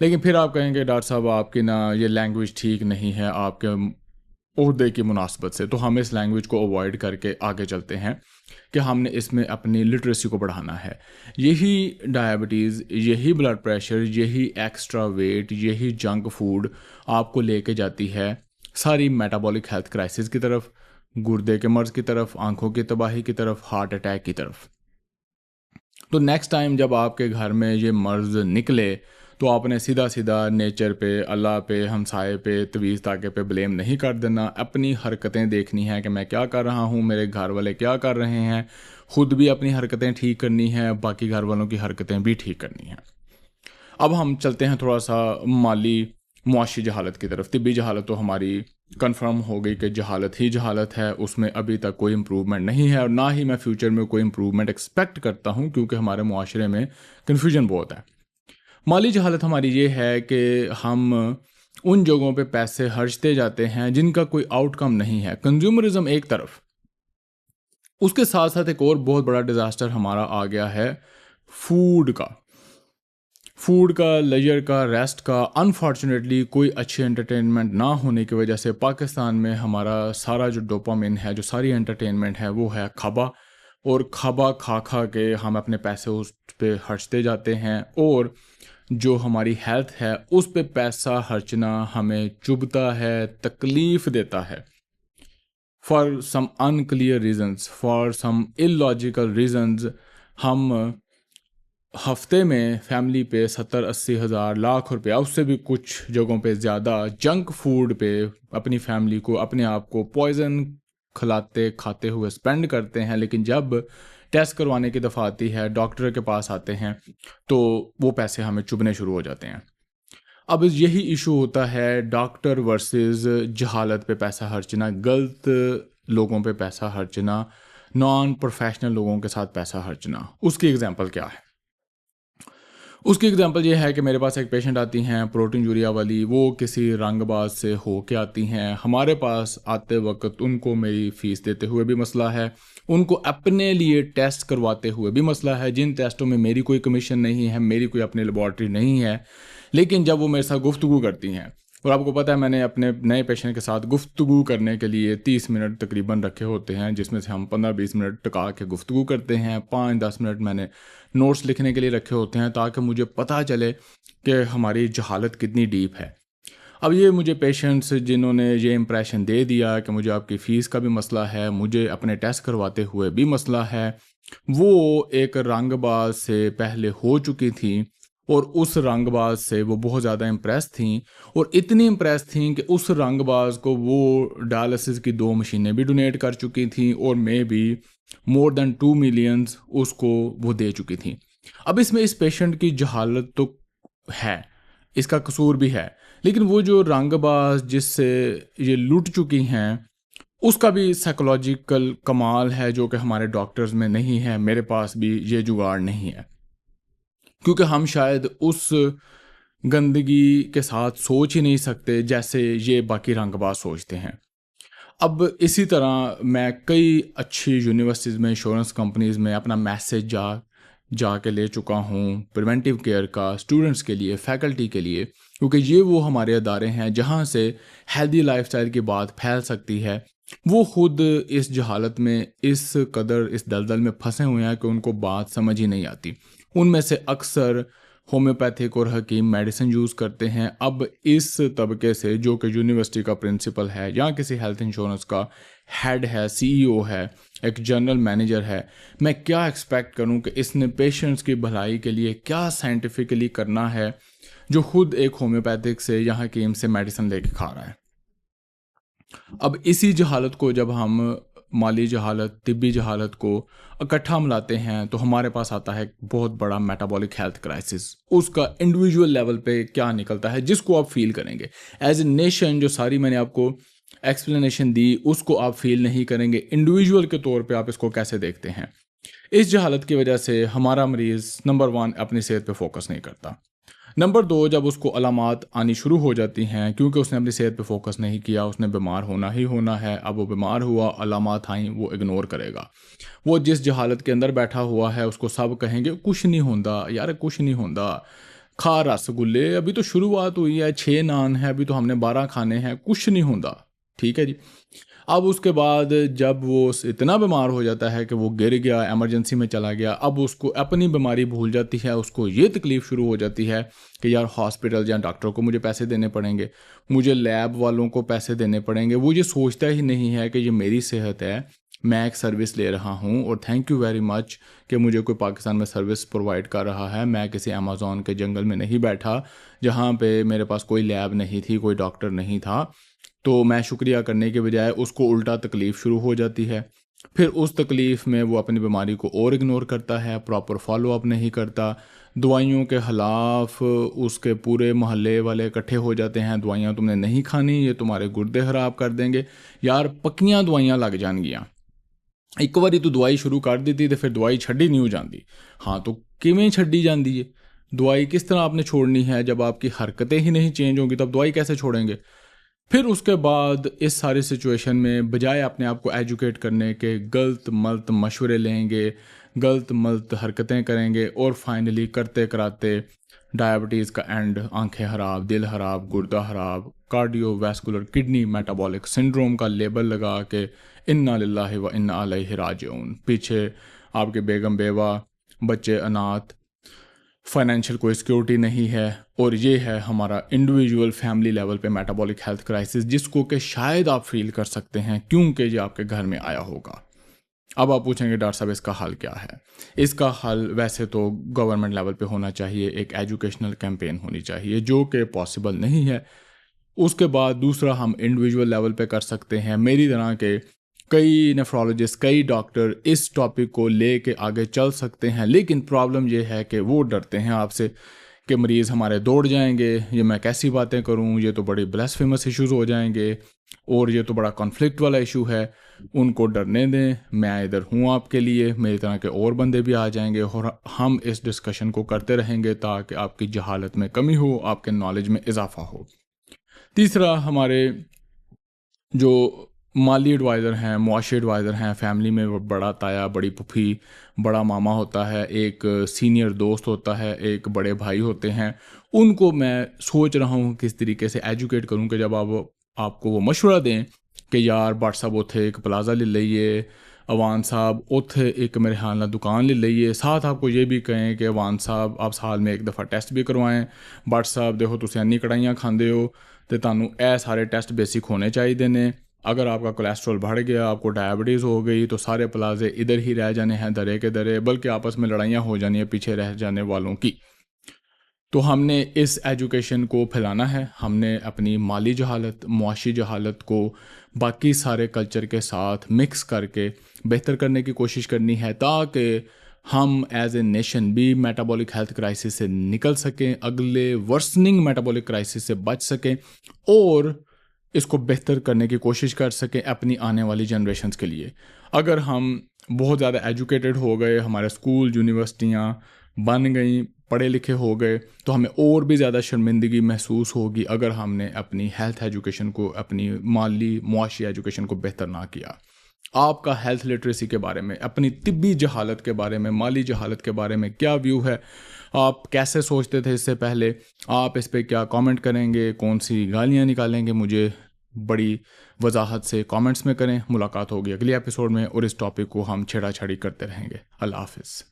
لیکن پھر آپ کہیں گے ڈاکٹر صاحب آپ کی نا یہ لینگویج ٹھیک نہیں ہے آپ کے عہدے کی مناسبت سے، تو ہم اس لینگویج کو اوائڈ کر کے آگے چلتے ہیں کہ ہم نے اس میں اپنی لٹریسی کو بڑھانا ہے۔ یہی ڈائبٹیز، یہی بلڈ پریشر، یہی ایکسٹرا ویٹ، یہی جنک فوڈ آپ کو لے کے جاتی ہے ساری میٹابولک ہیلتھ کرائسس کی طرف، گردے کے مرض کی طرف، آنکھوں کی تباہی کی طرف، ہارٹ اٹیک کی طرف۔ تو نیکسٹ ٹائم جب آپ کے گھر میں یہ مرض نکلے تو آپ نے سیدھا سیدھا نیچر پہ، اللہ پہ، ہمسائے پہ، تویز طاقے پہ بلیم نہیں کر دینا، اپنی حرکتیں دیکھنی ہیں کہ میں کیا کر رہا ہوں، میرے گھر والے کیا کر رہے ہیں، خود بھی اپنی حرکتیں ٹھیک کرنی ہیں، باقی گھر والوں کی حرکتیں بھی ٹھیک کرنی ہیں۔ اب ہم چلتے ہیں تھوڑا سا مالی معاشی جہالت کی طرف۔ طبی جہالت تو ہماری کنفرم ہو گئی کہ جہالت ہی جہالت ہے، اس میں ابھی تک کوئی امپروومنٹ نہیں ہے اور نہ ہی میں فیوچر میں کوئی امپروومنٹ ایکسپیکٹ کرتا ہوں، کیونکہ ہمارے معاشرے میں کنفیوژن بہت ہے۔ مالی جہالت ہماری یہ ہے کہ ہم ان جگہوں پہ پیسے خرچتے جاتے ہیں جن کا کوئی آؤٹ کم نہیں ہے۔ کنزیومرزم ایک طرف، اس کے ساتھ ساتھ ایک اور بہت بڑا ڈیزاسٹر ہمارا آ گیا ہے فوڈ کا، لیجر کا، ریسٹ کا۔ انفارچونیٹلی کوئی اچھی انٹرٹینمنٹ نہ ہونے کی وجہ سے پاکستان میں ہمارا سارا جو ڈوپامن ہے، جو ساری انٹرٹینمنٹ ہے، وہ ہے کھابا، اور کھابا کھا کھا کے ہم اپنے پیسے اس پہ خرچتے جاتے ہیں، اور جو ہماری ہیلتھ ہے اس پہ پیسہ خرچنا ہمیں چبھتا ہے، تکلیف دیتا ہے۔ For some unclear reasons, for some illogical reasons، ہم ہفتے میں فیملی پہ 70-80 ہزار، لاکھ روپیہ، اس سے بھی کچھ جگہوں پہ زیادہ جنک فوڈ پہ اپنی فیملی کو، اپنے آپ کو پوائزن کھاتے ہوئے اسپینڈ کرتے ہیں، لیکن جب ٹیسٹ کروانے کی دفعہ آتی ہے، ڈاکٹر کے پاس آتے ہیں، تو وہ پیسے ہمیں چبھنے شروع ہو جاتے ہیں۔ اب یہی ایشو ہوتا ہے ڈاکٹر ورسز جہالت پہ پیسہ خرچنا، غلط لوگوں پہ پیسہ خرچنا، نان پروفیشنل لوگوں کے ساتھ پیسہ خرچنا۔ اس کی اگزامپل کیا ہے؟ اس کی اگزامپل یہ ہے کہ میرے پاس ایک پیشنٹ آتی ہیں پروٹین یوریا والی، وہ کسی رنگ باز سے ہو کے آتی ہیں، ہمارے پاس آتے وقت ان کو میری فیس دیتے ہوئے بھی مسئلہ ہے، ان کو اپنے لیے ٹیسٹ کرواتے ہوئے بھی مسئلہ ہے، جن ٹیسٹوں میں میری کوئی کمیشن نہیں ہے، میری کوئی اپنی لیبارٹری نہیں ہے، لیکن جب وہ میرے ساتھ گفتگو کرتی ہیں، اور آپ کو پتہ ہے میں نے اپنے نئے پیشنٹ کے ساتھ گفتگو کرنے کے لیے 30 منٹ تقریباً رکھے ہوتے ہیں، جس میں سے ہم 15-20 منٹ ٹکا کے گفتگو کرتے ہیں، 5-10 منٹ میں نے نوٹس لکھنے کے لیے رکھے ہوتے ہیں تاکہ مجھے پتہ چلے کہ ہماری جہالت کتنی ڈیپ ہے۔ اب یہ مجھے پیشنٹس جنہوں نے یہ امپریشن دے دیا کہ مجھے آپ کی فیس کا بھی مسئلہ ہے، مجھے اپنے ٹیسٹ کرواتے ہوئے بھی مسئلہ ہے، وہ ایک رنگ باز سے پہلے ہو چکی تھیں، اور اس رنگ باز سے وہ بہت زیادہ امپریس تھیں، اور اتنی امپریس تھیں کہ اس رنگ باز کو وہ ڈائلسس کی 2 مشینیں بھی ڈونیٹ کر چکی تھیں، اور میں بھی مور دین 2 ملینز اس کو وہ دے چکی تھیں۔ اب اس میں اس پیشنٹ کی جہالت تو ہے، اس کا قصور بھی ہے، لیکن وہ جو رنگ باز جس سے یہ لوٹ چکی ہیں، اس کا بھی سائیکولوجیکل کمال ہے جو کہ ہمارے ڈاکٹرز میں نہیں ہے، میرے پاس بھی یہ جگاڑ نہیں ہے، کیونکہ ہم شاید اس گندگی کے ساتھ سوچ ہی نہیں سکتے جیسے یہ باقی رنگ باز سوچتے ہیں۔ اب اسی طرح میں کئی اچھی یونیورسٹیز میں، انشورنس کمپنیز میں اپنا میسیج جا کے لے چکا ہوں پریونٹیو کیئر کا، اسٹوڈنٹس کے لیے، فیکلٹی کے لیے، کیونکہ یہ وہ ہمارے ادارے ہیں جہاں سے ہیلدی لائف سٹائل کی بات پھیل سکتی ہے۔ وہ خود اس جہالت میں اس قدر اس دلدل میں پھنسے ہوئے ہیں کہ ان کو بات سمجھ ہی نہیں آتی۔ ان میں سے اکثر ہومیوپیتھک اور حکیم میڈیسن یوز کرتے ہیں۔ اب اس طبقے سے جو کہ یونیورسٹی کا پرنسپل ہے یا کسی ہیلتھ انشورنس کا ہیڈ ہے، سی ای او ہے، ایک جنرل مینیجر ہے، میں کیا ایکسپیکٹ کروں کہ اس نے پیشنٹس کی بھلائی کے لیے کیا سائنٹیفکلی کرنا ہے جو خود ایک ہومیوپیتھک سے یا حکیم سے میڈیسن لے کے کھا رہا ہے۔ اب اسی جہالت کو جب ہم مالی جہالت، طبی جہالت کو اکٹھا ملاتے ہیں تو ہمارے پاس آتا ہے بہت بڑا میٹابولک ہیلتھ کرائسس۔ اس کا انڈیویجول لیول پہ کیا نکلتا ہے جس کو آپ فیل کریں گے ایز اے نیشن، جو ساری میں نے آپ کو ایکسپلینیشن دی اس کو آپ فیل نہیں کریں گے، انڈیویجول کے طور پہ آپ اس کو کیسے دیکھتے ہیں۔ اس جہالت کی وجہ سے ہمارا مریض نمبر 1 اپنی صحت پہ فوکس نہیں کرتا، نمبر 2 جب اس کو علامات آنی شروع ہو جاتی ہیں کیونکہ اس نے اپنی صحت پہ فوکس نہیں کیا، اس نے بیمار ہونا ہی ہونا ہے، اب وہ بیمار ہوا، علامات آئیں، وہ اگنور کرے گا۔ وہ جس جہالت کے اندر بیٹھا ہوا ہے اس کو سب کہیں گے کچھ نہیں ہوندا یار، کچھ نہیں ہوندا، کھا رسگلے، ابھی تو شروعات ہوئی ہے، 6 نان ہے، ابھی تو ہم نے 12 کھانے ہیں، کچھ نہیں ہوتا، ٹھیک ہے جی۔ اب اس کے بعد جب وہ اتنا بیمار ہو جاتا ہے کہ وہ گر گیا، ایمرجنسی میں چلا گیا، اب اس کو اپنی بیماری بھول جاتی ہے، اس کو یہ تکلیف شروع ہو جاتی ہے کہ یار ہاسپٹل یا ڈاکٹر کو مجھے پیسے دینے پڑیں گے، مجھے لیب والوں کو پیسے دینے پڑیں گے۔ وہ یہ سوچتا ہی نہیں ہے کہ یہ میری صحت ہے، میں ایک سروس لے رہا ہوں اور تھینک یو ویری مچ کہ مجھے کوئی پاکستان میں سروس پرووائڈ کر رہا ہے۔ میں کسی امیزون کے جنگل میں نہیں بیٹھا جہاں پہ میرے پاس کوئی لیب نہیں تھی، کوئی ڈاکٹر نہیں تھا، تو میں شکریہ کرنے کے بجائے اس کو الٹا تکلیف شروع ہو جاتی ہے۔ پھر اس تکلیف میں وہ اپنی بیماری کو اور اگنور کرتا ہے، پراپر فالو اپ نہیں کرتا، دوائیوں کے خلاف اس کے پورے محلے والے اکٹھے ہو جاتے ہیں، دوائیاں تم نے نہیں کھانی، یہ تمہارے گردے خراب کر دیں گے۔ یار پکیاں دوائیاں لگ جان گیاں، ایک باری تو دوائی شروع کر دیتی تو پھر دوائی چھڈی نہیں ہو جاندی۔ ہاں تو کیویں چھڈی جاندی ہے دوائی؟ کس طرح آپ نے چھوڑنی ہے؟ جب آپ کی حرکتیں ہی نہیں چینج ہوں گی تب دوائی کیسے چھوڑیں گے؟ پھر اس کے بعد اس ساری سچویشن میں بجائے اپنے آپ کو ایجوکیٹ کرنے کے غلط ملط مشورے لیں گے، غلط ملط حرکتیں کریں گے، اور فائنلی کرتے کراتے ڈائبٹیز کا اینڈ، آنکھیں خراب، دل خراب، گردہ خراب، cardio vascular kidney metabolic syndrome کا لیبل لگا کے انا للہ و انا الیہ راجعون، پیچھے آپ کے بیگم بیوہ، بچے اناتھ، فائنینشیل کوئی سیکیورٹی نہیں ہے، اور یہ ہے ہمارا انڈیویجول فیملی لیول پہ میٹابولک ہیلتھ کرائسس، جس کو کہ شاید آپ فیل کر سکتے ہیں کیونکہ یہ آپ کے گھر میں آیا ہوگا۔ اب آپ پوچھیں گے ڈاکٹر صاحب اس کا حل کیا ہے؟ اس کا حل ویسے تو گورنمنٹ لیول پہ ہونا چاہیے، ایک ایجوکیشنل کیمپین ہونی چاہیے، جو کہ پاسبل نہیں ہے۔ اس کے بعد دوسرا ہم انڈیویجول لیول پہ کر سکتے ہیں، میری طرح کے کئی نیفرولوجسٹ، کئی ڈاکٹر اس ٹاپک کو لے کے آگے چل سکتے ہیں، لیکن پرابلم یہ ہے کہ وہ ڈرتے ہیں آپ سے کہ مریض ہمارے دوڑ جائیں گے، یہ میں کیسی باتیں کروں، یہ تو بڑی بلیسفیمس ایشوز ہو جائیں گے، اور یہ تو بڑا کانفلکٹ والا ایشو ہے۔ ان کو ڈرنے دیں، میں ادھر ہوں آپ کے لیے، میری طرح کے اور بندے بھی آ جائیں گے، اور ہم اس ڈسکشن کو کرتے رہیں گے تاکہ آپ کی جہالت میں کمی ہو، آپ کے نالج میں اضافہ ہو۔ تیسرا، ہمارے جو مالی ایڈوائزر ہیں، معاشی ایڈوائزر ہیں، فیملی میں بڑا تایا، بڑی پھوپھی، بڑا ماما ہوتا ہے، ایک سینئر دوست ہوتا ہے، ایک بڑے بھائی ہوتے ہیں، ان کو میں سوچ رہا ہوں کس طریقے سے ایجوکیٹ کروں کہ جب آپ کو وہ مشورہ دیں کہ یار بٹ صاحب اوتھے ایک پلازا لے لئیے، اوان صاحب اوتھے ایک میرے خیال نال دکان لے لئیے، ساتھ آپ کو یہ بھی کہیں کہ اوان صاحب آپ سال میں ایک دفعہ ٹیسٹ بھی کروائیں، بٹ صاحب دیکھو تسی اینی کڑھائیاں کھاندے ہو تو تانوں اے سارے ٹیسٹ بیسک ہونے چاہیے نے، اگر آپ کا کولیسٹرول بڑھ گیا، آپ کو ڈائبٹیز ہو گئی تو سارے پلازے ادھر ہی رہ جانے ہیں درے کے درے، بلکہ آپس میں لڑائیاں ہو جانی ہیں پیچھے رہ جانے والوں کی۔ تو ہم نے اس ایجوکیشن کو پھیلانا ہے، ہم نے اپنی مالی جہالت، معاشی جہالت کو باقی سارے کلچر کے ساتھ مکس کر کے بہتر کرنے کی کوشش کرنی ہے، تاکہ ہم ایز اے نیشن بھی میٹابولک ہیلتھ کرائسس سے نکل سکیں، اگلے ورسننگ میٹابولک کرائسس سے بچ سکیں، اور اس کو بہتر کرنے کی کوشش کر سکیں اپنی آنے والی جنریشنز کے لیے۔ اگر ہم بہت زیادہ ایجوکیٹڈ ہو گئے، ہمارے اسکول یونیورسٹیاں بن گئیں، پڑھے لکھے ہو گئے، تو ہمیں اور بھی زیادہ شرمندگی محسوس ہوگی اگر ہم نے اپنی ہیلتھ ایجوکیشن کو، اپنی مالی معاشی ایجوکیشن کو بہتر نہ کیا۔ آپ کا ہیلتھ لٹریسی کے بارے میں، اپنی طبی جہالت کے بارے میں، مالی جہالت کے بارے میں کیا ویو ہے؟ آپ کیسے سوچتے تھے اس سے پہلے؟ آپ اس پہ کیا کامنٹ کریں گے؟ کون سی گالیاں نکالیں گے؟ مجھے بڑی وضاحت سے کامنٹس میں کریں۔ ملاقات ہوگی اگلی ایپیسوڈ میں، اور اس ٹاپک کو ہم چھیڑا چھاڑی کرتے رہیں گے۔ اللہ حافظ۔